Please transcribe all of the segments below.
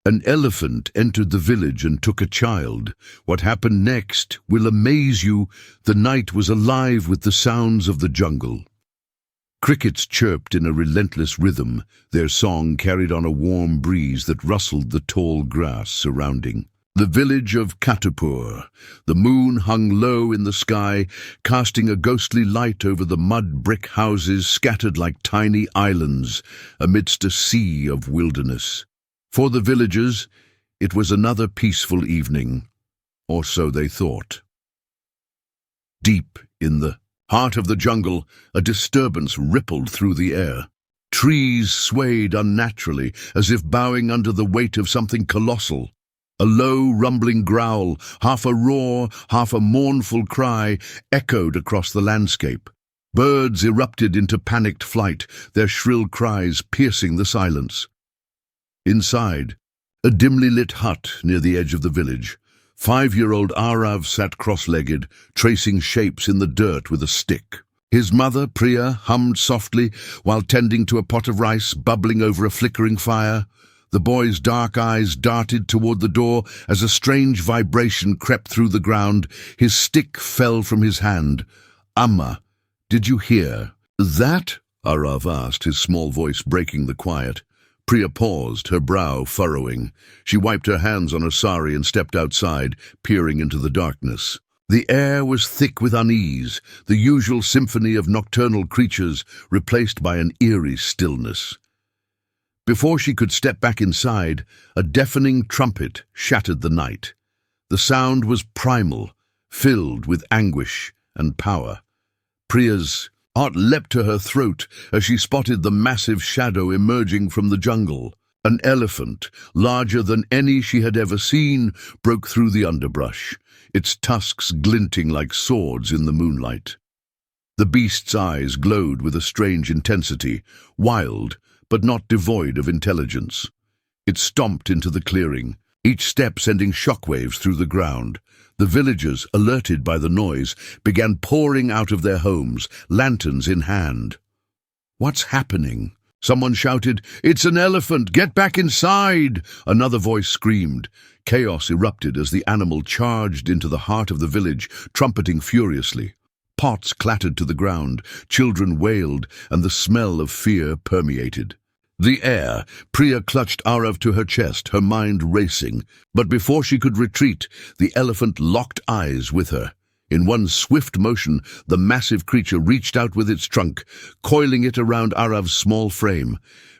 An elephant entered the village and took a child. What happened next will amaze you. The night was alive with the sounds of the jungle. Crickets chirped in a relentless rhythm, their song carried on a warm breeze that rustled the tall grass surrounding. The village of Katupur. The moon hung low in the sky, casting a ghostly light over the mud brick houses scattered like tiny islands amidst a sea of wilderness. For the villagers, it was another peaceful evening, or so they thought. Deep in the heart of the jungle, a disturbance rippled through the air. Trees swayed unnaturally, as if bowing under the weight of something colossal. A low, rumbling growl, half a roar, half a mournful cry, echoed across the landscape. Birds erupted into panicked flight, their shrill cries piercing the silence. Inside, a dimly lit hut near the edge of the village, 5-year-old Arav sat cross-legged, tracing shapes in the dirt with a stick. His mother, Priya, hummed softly while tending to a pot of rice bubbling over a flickering fire. The boy's dark eyes darted toward the door as a strange vibration crept through the ground. His stick fell from his hand. "Amma, did you hear that?" Arav asked, his small voice breaking the quiet. Priya paused, her brow furrowing. She wiped her hands on her sari and stepped outside, peering into the darkness. The air was thick with unease, the usual symphony of nocturnal creatures replaced by an eerie stillness. Before she could step back inside, a deafening trumpet shattered the night. The sound was primal, filled with anguish and power. Priya's heart leapt to her throat as she spotted the massive shadow emerging from the jungle. An elephant, larger than any she had ever seen, broke through the underbrush, its tusks glinting like swords in the moonlight. The beast's eyes glowed with a strange intensity, wild, but not devoid of intelligence. It stomped into the clearing, each step sending shockwaves through the ground. The villagers, alerted by the noise, began pouring out of their homes, lanterns in hand. "What's happening?" Someone shouted. "It's an elephant! Get back inside!" Another voice screamed. Chaos erupted as the animal charged into the heart of the village, trumpeting furiously. Pots clattered to the ground, children wailed, and the smell of fear permeated. The air, Priya clutched Arav to her chest, her mind racing. But before she could retreat, the elephant locked eyes with her. In one swift motion, the massive creature reached out with its trunk, coiling it around Arav's small frame.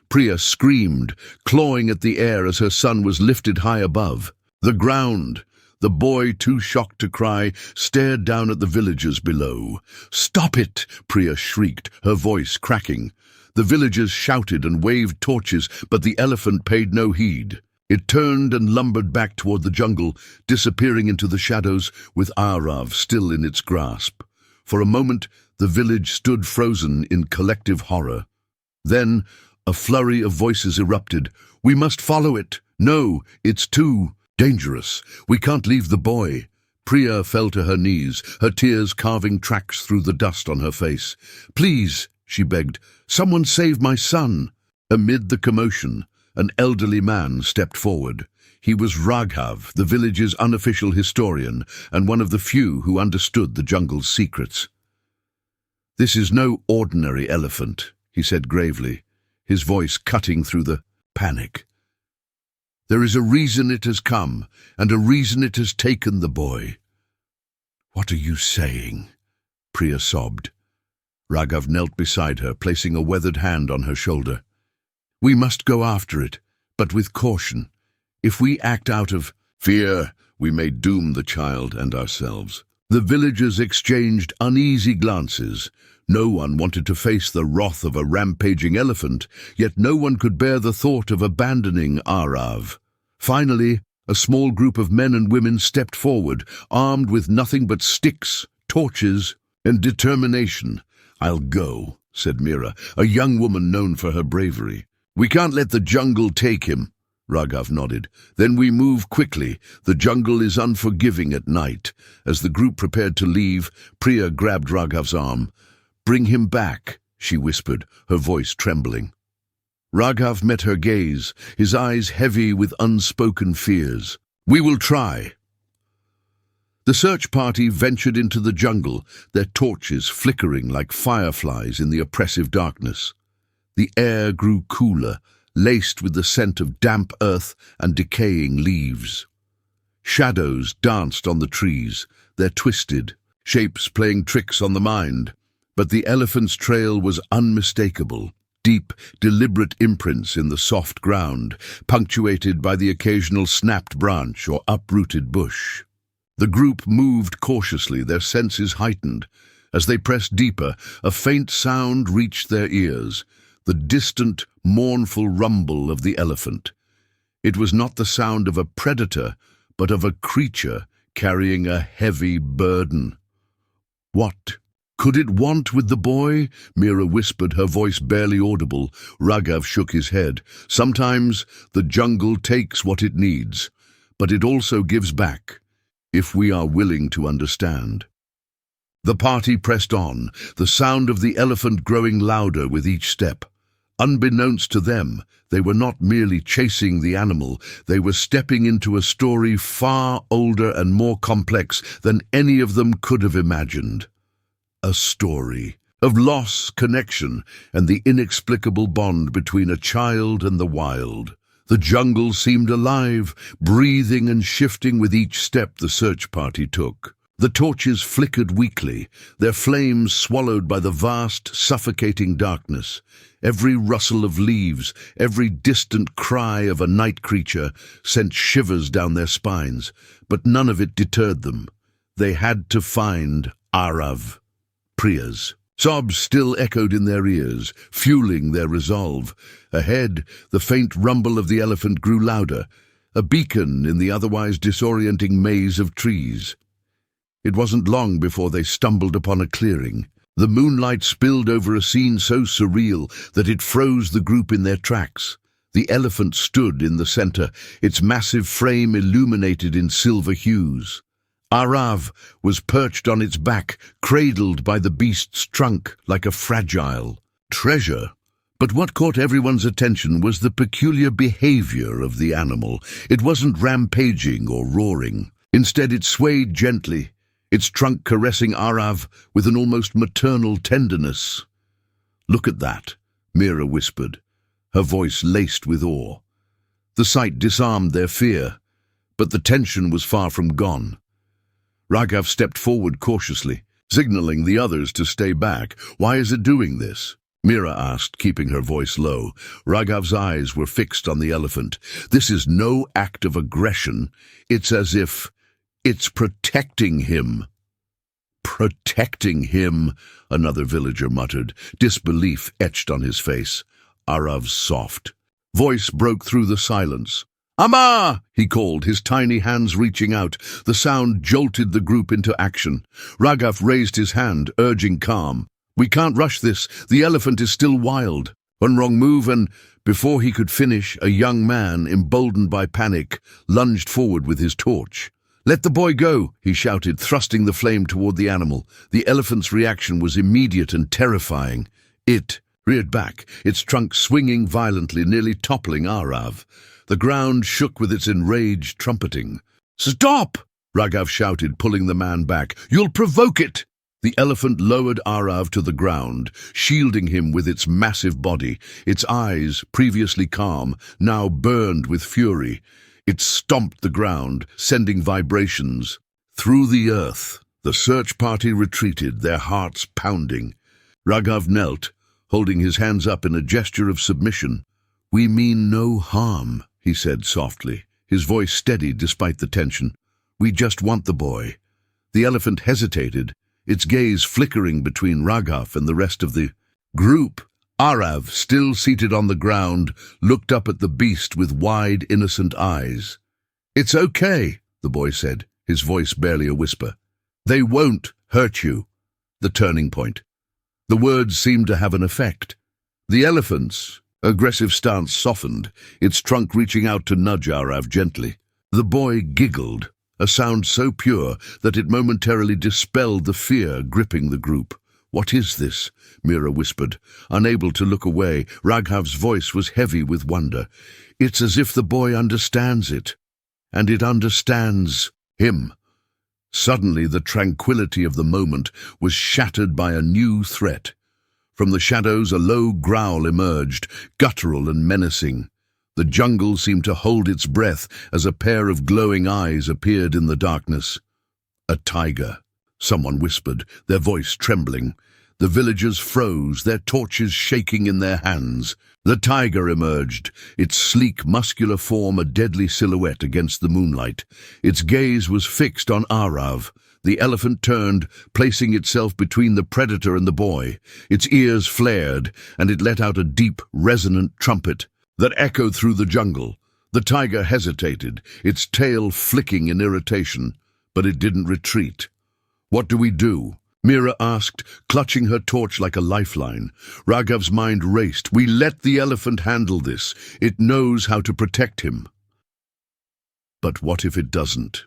Priya screamed, clawing at the air as her son was lifted high above. The ground. The boy, too shocked to cry, stared down at the villagers below. "Stop it!" Priya shrieked, her voice cracking. The villagers shouted and waved torches, but the elephant paid no heed. It turned and lumbered back toward the jungle, disappearing into the shadows with Arav still in its grasp. For a moment, the village stood frozen in collective horror. Then, a flurry of voices erupted. "We must follow it! No, it's too dangerous. We can't leave the boy." Priya fell to her knees, her tears carving tracks through the dust on her face. "Please," she begged, "someone save my son." Amid the commotion, an elderly man stepped forward. He was Raghav, the village's unofficial historian, and one of the few who understood the jungle's secrets. "This is no ordinary elephant," he said gravely, his voice cutting through the panic. "There is a reason it has come, and a reason it has taken the boy." "What are you saying?" Priya sobbed. Raghav knelt beside her, placing a weathered hand on her shoulder. "We must go after it, but with caution. If we act out of fear, we may doom the child and ourselves." The villagers exchanged uneasy glances. No one wanted to face the wrath of a rampaging elephant, yet no one could bear the thought of abandoning Arav. Finally, a small group of men and women stepped forward, armed with nothing but sticks, torches, and determination. "I'll go," said Mira, a young woman known for her bravery. "We can't let the jungle take him." Raghav nodded. "Then we move quickly. The jungle is unforgiving at night." As the group prepared to leave, Priya grabbed Raghav's arm. "Bring him back," she whispered, her voice trembling. Raghav met her gaze, his eyes heavy with unspoken fears. "We will try." The search party ventured into the jungle, their torches flickering like fireflies in the oppressive darkness. The air grew cooler, laced with the scent of damp earth and decaying leaves. Shadows danced on the trees, their twisted shapes playing tricks on the mind. But the elephant's trail was unmistakable, deep, deliberate imprints in the soft ground, punctuated by the occasional snapped branch or uprooted bush. The group moved cautiously, their senses heightened. As they pressed deeper, a faint sound reached their ears, the distant, mournful rumble of the elephant. It was not the sound of a predator, but of a creature carrying a heavy burden. "What could it want with the boy?" Mira whispered, her voice barely audible. Raghav shook his head. "Sometimes the jungle takes what it needs, but it also gives back, if we are willing to understand." The party pressed on, the sound of the elephant growing louder with each step. Unbeknownst to them, they were not merely chasing the animal, they were stepping into a story far older and more complex than any of them could have imagined. A story of loss, connection, and the inexplicable bond between a child and the wild. The jungle seemed alive, breathing and shifting with each step the search party took. The torches flickered weakly, their flames swallowed by the vast, suffocating darkness. Every rustle of leaves, every distant cry of a night creature sent shivers down their spines, but none of it deterred them. They had to find Arav. Priya's sobs still echoed in their ears, fueling their resolve. Ahead, the faint rumble of the elephant grew louder, a beacon in the otherwise disorienting maze of trees. It wasn't long before they stumbled upon a clearing. The moonlight spilled over a scene so surreal that it froze the group in their tracks. The elephant stood in the center, its massive frame illuminated in silver hues. Arav was perched on its back, cradled by the beast's trunk like a fragile treasure. But what caught everyone's attention was the peculiar behavior of the animal. It wasn't rampaging or roaring. Instead, it swayed gently, its trunk caressing Arav with an almost maternal tenderness. "Look at that," Mira whispered, her voice laced with awe. The sight disarmed their fear, but the tension was far from gone. Raghav stepped forward cautiously, signaling the others to stay back. "Why is it doing this?" Mira asked, keeping her voice low. Raghav's eyes were fixed on the elephant. "This is no act of aggression. It's as if it's protecting him." "Protecting him," another villager muttered, disbelief etched on his face. Arav's soft voice broke through the silence. "Ama!" he called, his tiny hands reaching out. The sound jolted the group into action. Raghav raised his hand, urging calm. "We can't rush this. The elephant is still wild." One wrong move and, before he could finish, a young man, emboldened by panic, lunged forward with his torch. "Let the boy go," he shouted, thrusting the flame toward the animal. The elephant's reaction was immediate and terrifying. It reared back, its trunk swinging violently, nearly toppling Arav. The ground shook with its enraged trumpeting. "Stop!" Raghav shouted, pulling the man back. "You'll provoke it!" The elephant lowered Arav to the ground, shielding him with its massive body. Its eyes, previously calm, now burned with fury. It stomped the ground, sending vibrations through the earth. The search party retreated, their hearts pounding. Raghav knelt, holding his hands up in a gesture of submission. "We mean no harm," he said softly, his voice steady despite the tension. "We just want the boy." The elephant hesitated, its gaze flickering between Raghav and the rest of the group. Arav, still seated on the ground, looked up at the beast with wide, innocent eyes. "It's okay," the boy said, his voice barely a whisper. "They won't hurt you." The turning point. The words seemed to have an effect. The elephant's aggressive stance softened, its trunk reaching out to nudge Arav gently. The boy giggled, a sound so pure that it momentarily dispelled the fear gripping the group. "What is this?" Mira whispered, unable to look away. Raghav's voice was heavy with wonder. "It's as if the boy understands it, and it understands him." Suddenly, the tranquility of the moment was shattered by a new threat. From the shadows, a low growl emerged, guttural and menacing. The jungle seemed to hold its breath as a pair of glowing eyes appeared in the darkness. "A tiger," someone whispered, their voice trembling. The villagers froze, their torches shaking in their hands. The tiger emerged, its sleek, muscular form a deadly silhouette against the moonlight. Its gaze was fixed on Arav. The elephant turned, placing itself between the predator and the boy. Its ears flared, and it let out a deep, resonant trumpet that echoed through the jungle. The tiger hesitated, its tail flicking in irritation, but it didn't retreat. "What do we do?" Mira asked, clutching her torch like a lifeline. Raghav's mind raced. "We let the elephant handle this. It knows how to protect him." "But what if it doesn't?"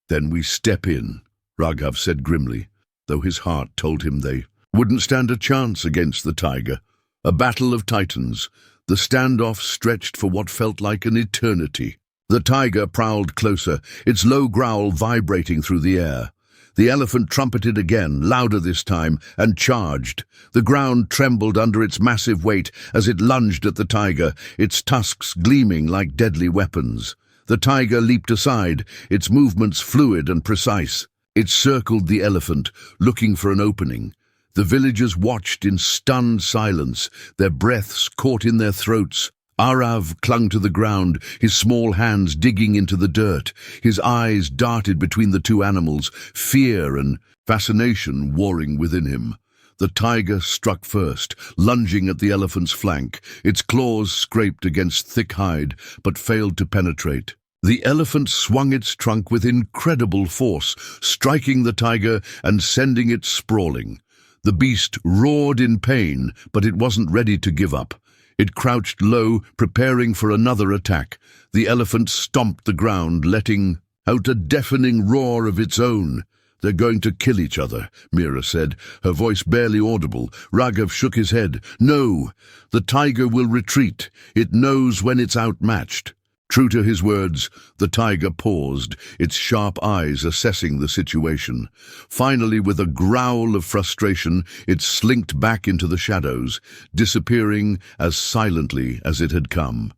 "Then we step in," Raghav said grimly, though his heart told him they wouldn't stand a chance against the tiger. A battle of titans. The standoff stretched for what felt like an eternity. The tiger prowled closer, its low growl vibrating through the air. The elephant trumpeted again, louder this time, and charged. The ground trembled under its massive weight as it lunged at the tiger, its tusks gleaming like deadly weapons. The tiger leaped aside, its movements fluid and precise. It circled the elephant, looking for an opening. The villagers watched in stunned silence, their breaths caught in their throats. Arav clung to the ground, his small hands digging into the dirt. His eyes darted between the two animals, fear and fascination warring within him. The tiger struck first, lunging at the elephant's flank. Its claws scraped against thick hide, but failed to penetrate. The elephant swung its trunk with incredible force, striking the tiger and sending it sprawling. The beast roared in pain, but it wasn't ready to give up. It crouched low, preparing for another attack. The elephant stomped the ground, letting out a deafening roar of its own. "They're going to kill each other," Mira said, her voice barely audible. Raghav shook his head. "No, the tiger will retreat. It knows when it's outmatched." True to his words, the tiger paused, its sharp eyes assessing the situation. Finally, with a growl of frustration, it slinked back into the shadows, disappearing as silently as it had come.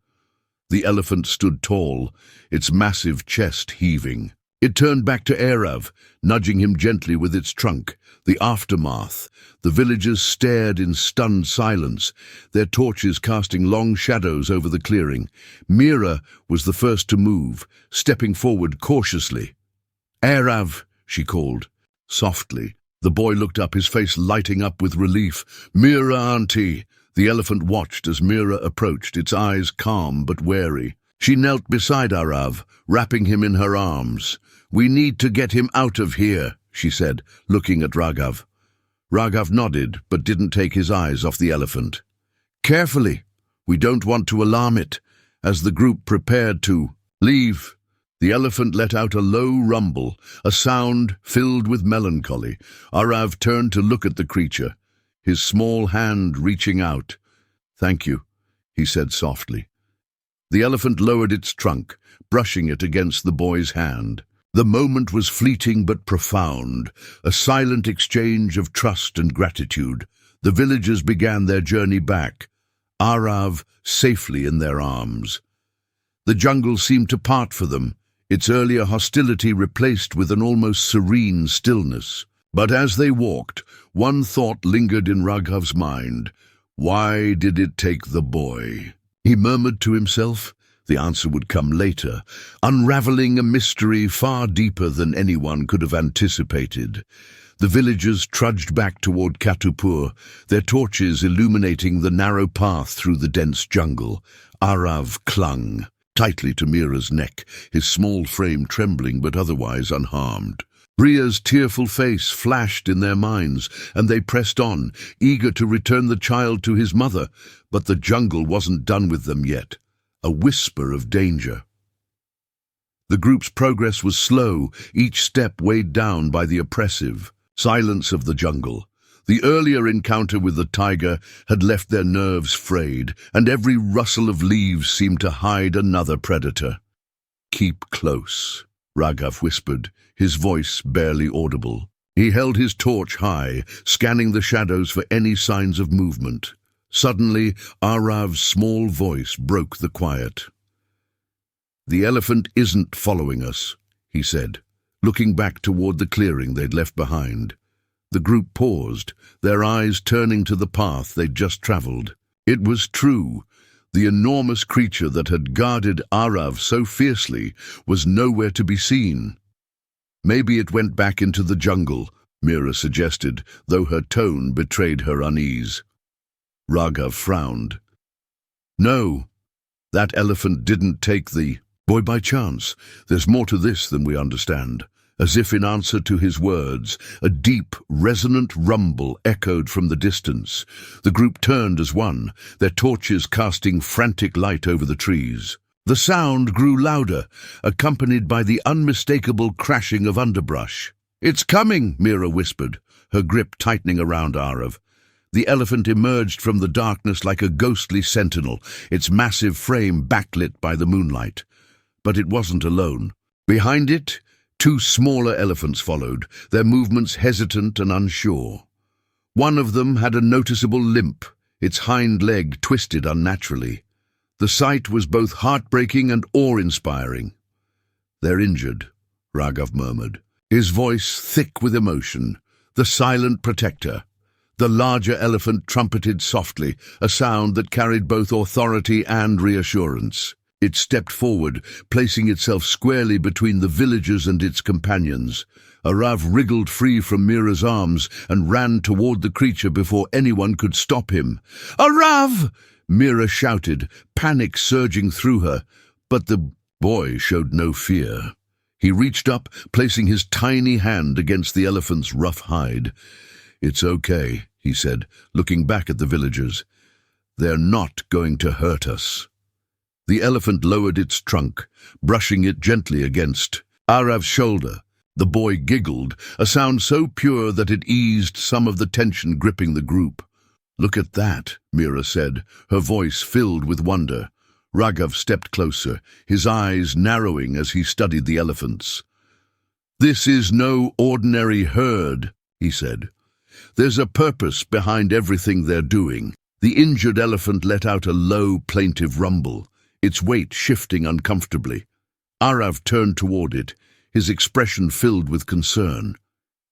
The elephant stood tall, its massive chest heaving. It turned back to Arav, nudging him gently with its trunk. The aftermath. The villagers stared in stunned silence, their torches casting long shadows over the clearing. Mira was the first to move, stepping forward cautiously. "Arav," she called. Softly, the boy looked up, his face lighting up with relief. "Mira, auntie." The elephant watched as Mira approached, its eyes calm but wary. She knelt beside Arav, wrapping him in her arms. "We need to get him out of here," she said, looking at Raghav. Raghav nodded, but didn't take his eyes off the elephant. "Carefully. We don't want to alarm it." As the group prepared to leave, the elephant let out a low rumble, a sound filled with melancholy. Arav turned to look at the creature, his small hand reaching out. "Thank you," he said softly. The elephant lowered its trunk, brushing it against the boy's hand. The moment was fleeting but profound, a silent exchange of trust and gratitude. The villagers began their journey back, Arav safely in their arms. The jungle seemed to part for them, its earlier hostility replaced with an almost serene stillness. But as they walked, one thought lingered in Raghav's mind. Why did it take the boy? He murmured to himself. The answer would come later, unraveling a mystery far deeper than anyone could have anticipated. The villagers trudged back toward Katupur, their torches illuminating the narrow path through the dense jungle. Arav clung tightly to Mira's neck, his small frame trembling but otherwise unharmed. Ria's tearful face flashed in their minds, and they pressed on, eager to return the child to his mother. But the jungle wasn't done with them yet. A whisper of danger. The group's progress was slow, each step weighed down by the oppressive Silence of the jungle. The earlier encounter with the tiger had left their nerves frayed, and every rustle of leaves seemed to hide another predator. "Keep close," Raghav whispered, his voice barely audible. He held his torch high, scanning the shadows for any signs of movement. Suddenly, Arav's small voice broke the quiet. "The elephant isn't following us," he said, looking back toward the clearing they'd left behind. The group paused, their eyes turning to the path they'd just traveled. It was true. The enormous creature that had guarded Arav so fiercely was nowhere to be seen. "Maybe it went back into the jungle," Mira suggested, though her tone betrayed her unease. Raghav frowned. "No, that elephant didn't take the boy by chance. There's more to this than we understand." As if in answer to his words, a deep, resonant rumble echoed from the distance. The group turned as one, their torches casting frantic light over the trees. The sound grew louder, accompanied by the unmistakable crashing of underbrush. "It's coming," Mira whispered, her grip tightening around Arav. The elephant emerged from the darkness like a ghostly sentinel, its massive frame backlit by the moonlight. But it wasn't alone. Behind it, two smaller elephants followed, their movements hesitant and unsure. One of them had a noticeable limp, its hind leg twisted unnaturally. The sight was both heartbreaking and awe-inspiring. "They're injured," Raghav murmured, his voice thick with emotion. "The silent protector." The larger elephant trumpeted softly, a sound that carried both authority and reassurance. It stepped forward, placing itself squarely between the villagers and its companions. Arav wriggled free from Mira's arms and ran toward the creature before anyone could stop him. "Arav!" Mira shouted, panic surging through her, but the boy showed no fear. He reached up, placing his tiny hand against the elephant's rough hide. "It's okay," he said, looking back at the villagers. "They're not going to hurt us." The elephant lowered its trunk, brushing it gently against Arav's shoulder. The boy giggled, a sound so pure that it eased some of the tension gripping the group. "Look at that," Mira said, her voice filled with wonder. Raghav stepped closer, his eyes narrowing as he studied the elephants. "This is no ordinary herd," he said. "There's a purpose behind everything they're doing." The injured elephant let out a low, plaintive rumble, its weight shifting uncomfortably. Arav turned toward it, his expression filled with concern.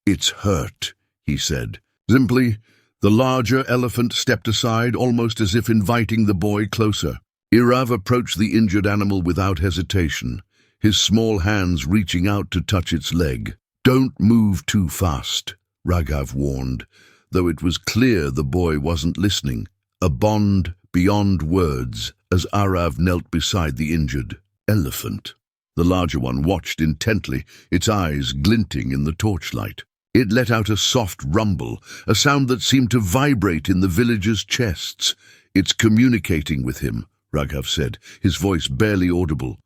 "It's hurt," he said. Simply, the larger elephant stepped aside, almost as if inviting the boy closer. Arav approached the injured animal without hesitation, his small hands reaching out to touch its leg. "Don't move too fast," Raghav warned, though it was clear the boy wasn't listening. A bond beyond words as Arav knelt beside the injured elephant. The larger one watched intently, its eyes glinting in the torchlight. It let out a soft rumble, a sound that seemed to vibrate in the villagers' chests. "It's communicating with him," Raghav said, his voice barely audible.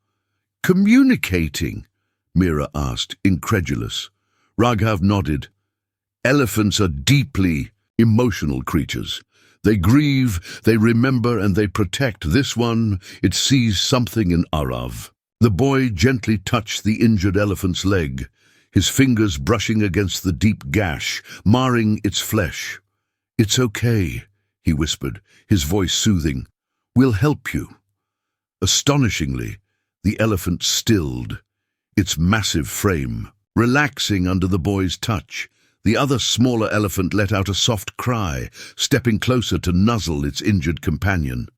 "Communicating?" Mira asked, incredulous. Raghav nodded. "Elephants are deeply emotional creatures. They grieve, they remember, and they protect. This one, it sees something in Arav." The boy gently touched the injured elephant's leg, his fingers brushing against the deep gash, marring its flesh. "It's okay," he whispered, his voice soothing. "We'll help you." Astonishingly, the elephant stilled, its massive frame relaxing under the boy's touch. The other smaller elephant let out a soft cry, stepping closer to nuzzle its injured companion.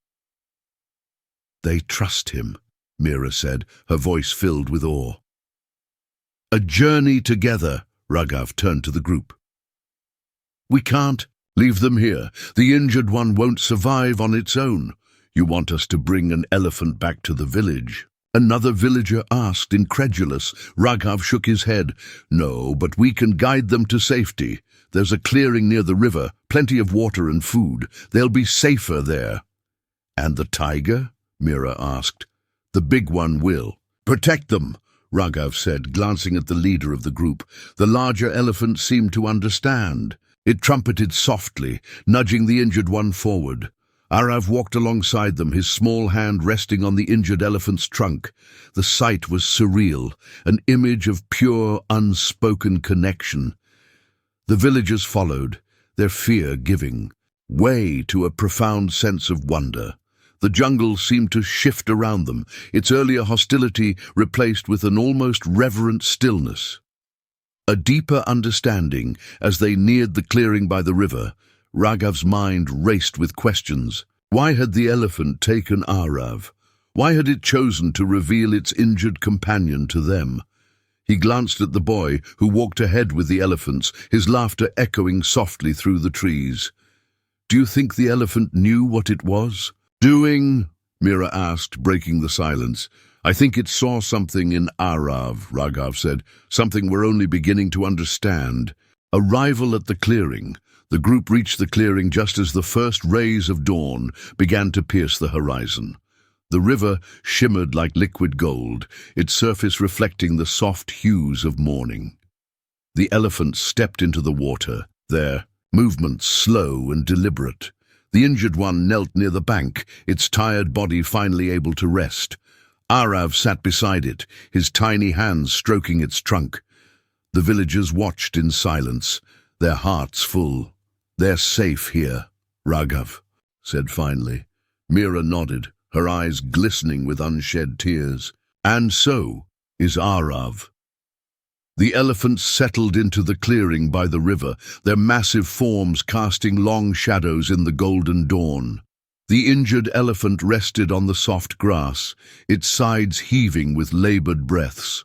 "They trust him," Mira said, her voice filled with awe. "A journey together," Raghav turned to the group. "We can't leave them here. The injured one won't survive on its own. You want us to bring an elephant back to the village?" Another villager asked, incredulous. Raghav shook his head. "No, but we can guide them to safety. There's a clearing near the river, plenty of water and food. They'll be safer there." "And the tiger?" Mira asked. "The big one will." "Protect them," Raghav said, glancing at the leader of the group. The larger elephant seemed to understand. It trumpeted softly, nudging the injured one forward. Arav walked alongside them, his small hand resting on the injured elephant's trunk. The sight was surreal, an image of pure, unspoken connection. The villagers followed, their fear giving way to a profound sense of wonder. The jungle seemed to shift around them, its earlier hostility replaced with an almost reverent stillness. A deeper understanding as they neared the clearing by the river. Raghav's mind raced with questions. Why had the elephant taken Arav? Why had it chosen to reveal its injured companion to them? He glanced at the boy who walked ahead with the elephants, his laughter echoing softly through the trees. Do you think the elephant knew what it was doing? Mira asked, breaking the silence. I think it saw something in Arav, Raghav said, something we're only beginning to understand. Arrival at the clearing. The group reached the clearing just as the first rays of dawn began to pierce the horizon. The river shimmered like liquid gold, its surface reflecting the soft hues of morning. The elephants stepped into the water, their movements slow and deliberate. The injured one knelt near the bank, its tired body finally able to rest. Arav sat beside it, his tiny hands stroking its trunk. The villagers watched in silence, their hearts full. They're safe here, Raghav said finally. Mira nodded, her eyes glistening with unshed tears. And so is Arav. The elephants settled into the clearing by the river, their massive forms casting long shadows in the golden dawn. The injured elephant rested on the soft grass, its sides heaving with labored breaths.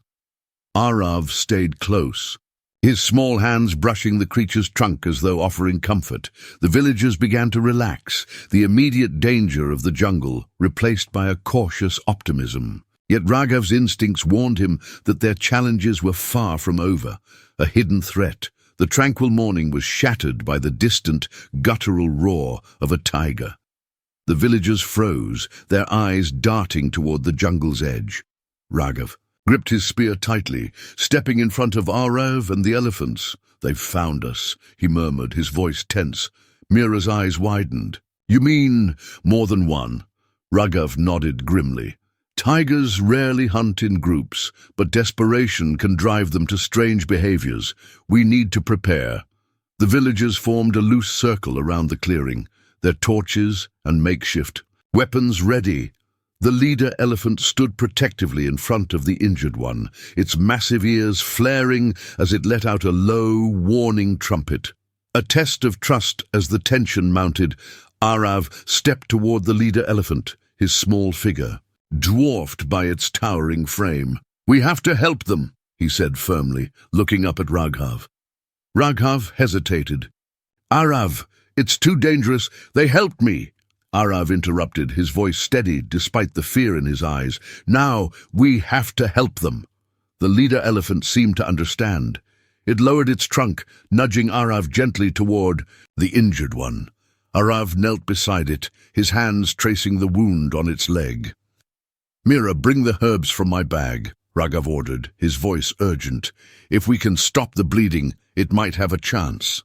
Arav stayed close, his small hands brushing the creature's trunk as though offering comfort. The villagers began to relax, the immediate danger of the jungle replaced by a cautious optimism. Yet Raghav's instincts warned him that their challenges were far from over. A hidden threat. The tranquil morning was shattered by the distant, guttural roar of a tiger. The villagers froze, their eyes darting toward the jungle's edge. Raghav gripped his spear tightly, stepping in front of Arav and the elephants. They've found us, he murmured, his voice tense. Mira's eyes widened. You mean more than one? Raghav nodded grimly. Tigers rarely hunt in groups, but desperation can drive them to strange behaviors. We need to prepare. The villagers formed a loose circle around the clearing, their torches and makeshift weapons ready. The leader elephant stood protectively in front of the injured one, its massive ears flaring as it let out a low, warning trumpet. A test of trust as the tension mounted. Arav stepped toward the leader elephant, his small figure dwarfed by its towering frame. We have to help them, he said firmly, looking up at Raghav. Raghav hesitated. Arav, it's too dangerous. They helped me. Arav interrupted, his voice steady despite the fear in his eyes. Now we have to help them. The leader elephant seemed to understand. It lowered its trunk, nudging Arav gently toward the injured one. Arav knelt beside it, his hands tracing the wound on its leg. Mira, bring the herbs from my bag, Raghav ordered, his voice urgent. If we can stop the bleeding, it might have a chance.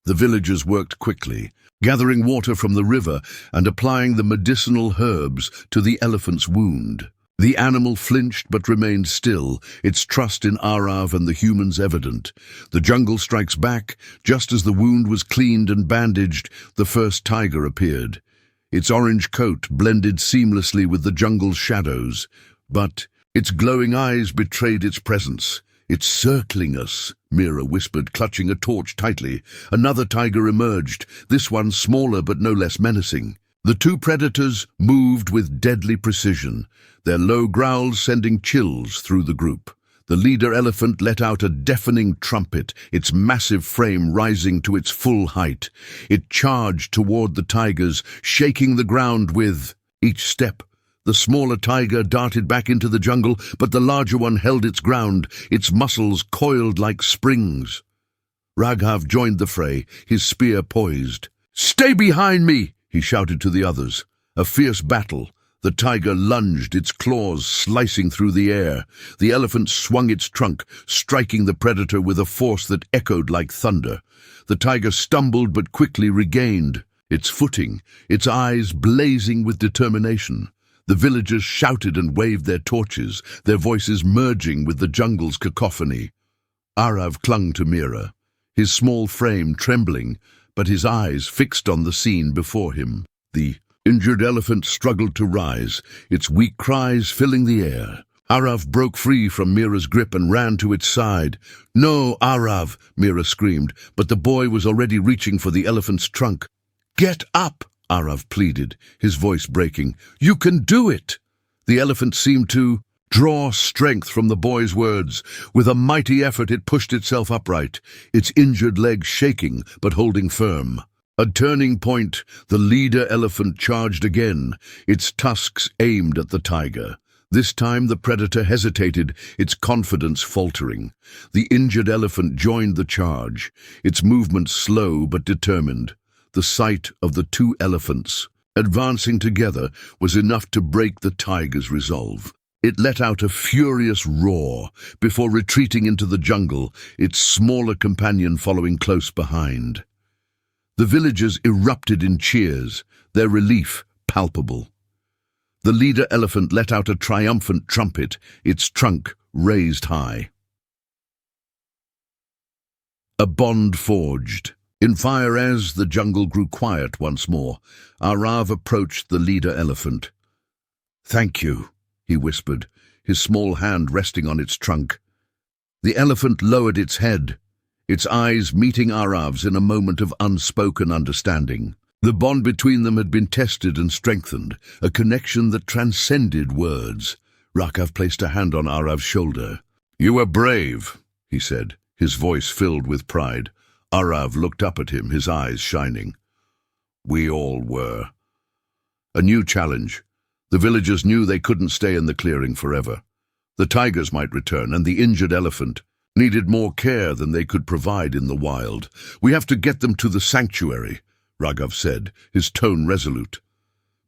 The villagers worked quickly, gathering water from the river and applying the medicinal herbs to the elephant's wound. The animal flinched but remained still, its trust in Arav and the humans evident. The jungle strikes back. Just as the wound was cleaned and bandaged, the first tiger appeared. Its orange coat blended seamlessly with the jungle's shadows, but its glowing eyes betrayed its presence. It's circling us, Mira whispered, clutching a torch tightly. Another tiger emerged, this one smaller but no less menacing. The two predators moved with deadly precision, their low growls sending chills through the group. The leader elephant let out a deafening trumpet, its massive frame rising to its full height. It charged toward the tigers, shaking the ground with each step. The smaller tiger darted back into the jungle, but the larger one held its ground, its muscles coiled like springs. Raghav joined the fray, his spear poised. "Stay behind me!" he shouted to the others. A fierce battle, The tiger lunged, its claws slicing through the air. The elephant swung its trunk, striking the predator with a force that echoed like thunder. The tiger stumbled but quickly regained its footing, its eyes blazing with determination. The villagers shouted and waved their torches, their voices merging with the jungle's cacophony. Arav clung to Mira, his small frame trembling, but his eyes fixed on the scene before him. The injured elephant struggled to rise, its weak cries filling the air. Arav broke free from Mira's grip and ran to its side. "No, Arav!" Mira screamed, but the boy was already reaching for the elephant's trunk. "Get up!" Arav pleaded, his voice breaking. "You can do it!" The elephant seemed to draw strength from the boy's words. With a mighty effort it pushed itself upright, its injured legs shaking but holding firm. A turning point, the leader elephant charged again, its tusks aimed at the tiger. This time the predator hesitated, its confidence faltering. The injured elephant joined the charge, its movements slow but determined. The sight of the two elephants advancing together was enough to break the tiger's resolve. It let out a furious roar before retreating into the jungle, its smaller companion following close behind. The villagers erupted in cheers, their relief palpable. The leader elephant let out a triumphant trumpet, its trunk raised high. A bond forged. In fire as the jungle grew quiet once more, Arav approached the leader elephant. "Thank you," he whispered, his small hand resting on its trunk. The elephant lowered its head, its eyes meeting Arav's in a moment of unspoken understanding. The bond between them had been tested and strengthened, a connection that transcended words. Rakav placed a hand on Arav's shoulder. "You were brave," he said, his voice filled with pride. Arav looked up at him, his eyes shining. "We all were." A new challenge. The villagers knew they couldn't stay in the clearing forever. The tigers might return, and the injured elephant needed more care than they could provide in the wild. "We have to get them to the sanctuary," Raghav said, his tone resolute.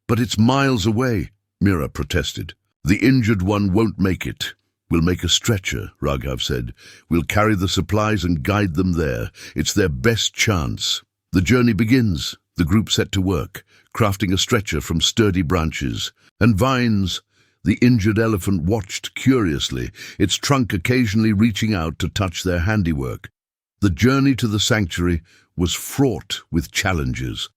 "But it's miles away," Mira protested. "The injured one won't make it." "We'll make a stretcher," Raghav said. "We'll carry the supplies and guide them there. It's their best chance." The journey begins. The group set to work, crafting a stretcher from sturdy branches and vines. The injured elephant watched curiously, its trunk occasionally reaching out to touch their handiwork. The journey to the sanctuary was fraught with challenges.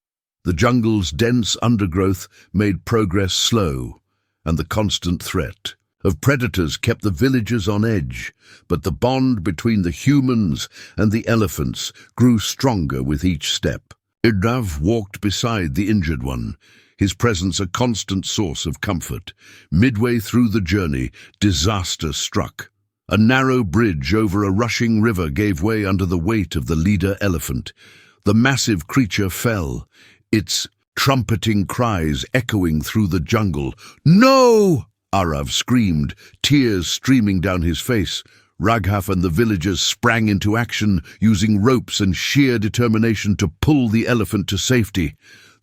The jungle's dense undergrowth made progress slow, and the constant threat of predators kept the villagers on edge, but the bond between the humans and the elephants grew stronger with each step. Irdav walked beside the injured one, his presence a constant source of comfort. Midway through the journey, disaster struck. A narrow bridge over a rushing river gave way under the weight of the leader elephant. The massive creature fell, its trumpeting cries echoing through the jungle. "No!" Arav screamed, tears streaming down his face. Raghav and the villagers sprang into action, using ropes and sheer determination to pull the elephant to safety.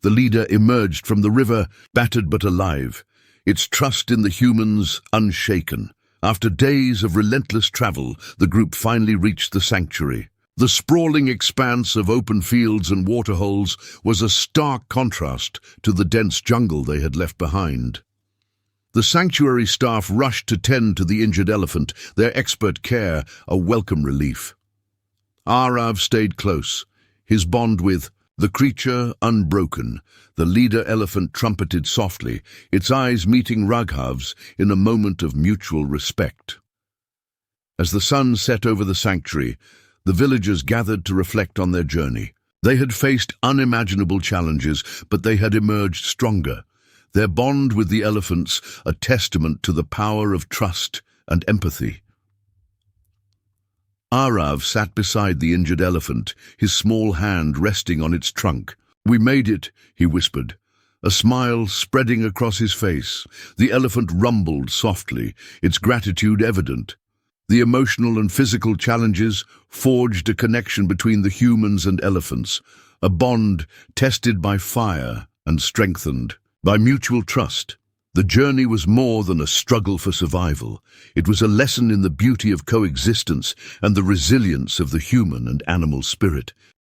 The leader emerged from the river, battered but alive, its trust in the humans unshaken. After days of relentless travel, the group finally reached the sanctuary. The sprawling expanse of open fields and waterholes was a stark contrast to the dense jungle they had left behind. The sanctuary staff rushed to tend to the injured elephant, their expert care a welcome relief. Arav stayed close, his bond with the creature unbroken. The leader elephant trumpeted softly, its eyes meeting Raghav's in a moment of mutual respect. As the sun set over the sanctuary, the villagers gathered to reflect on their journey. They had faced unimaginable challenges, but they had emerged stronger. Their bond with the elephants a testament to the power of trust and empathy. Arav sat beside the injured elephant, his small hand resting on its trunk. "We made it," he whispered, a smile spreading across his face. The elephant rumbled softly, its gratitude evident. The emotional and physical challenges forged a connection between the humans and elephants, a bond tested by fire and strengthened by mutual trust. The journey was more than a struggle for survival. It was a lesson in the beauty of coexistence and the resilience of the human and animal spirit.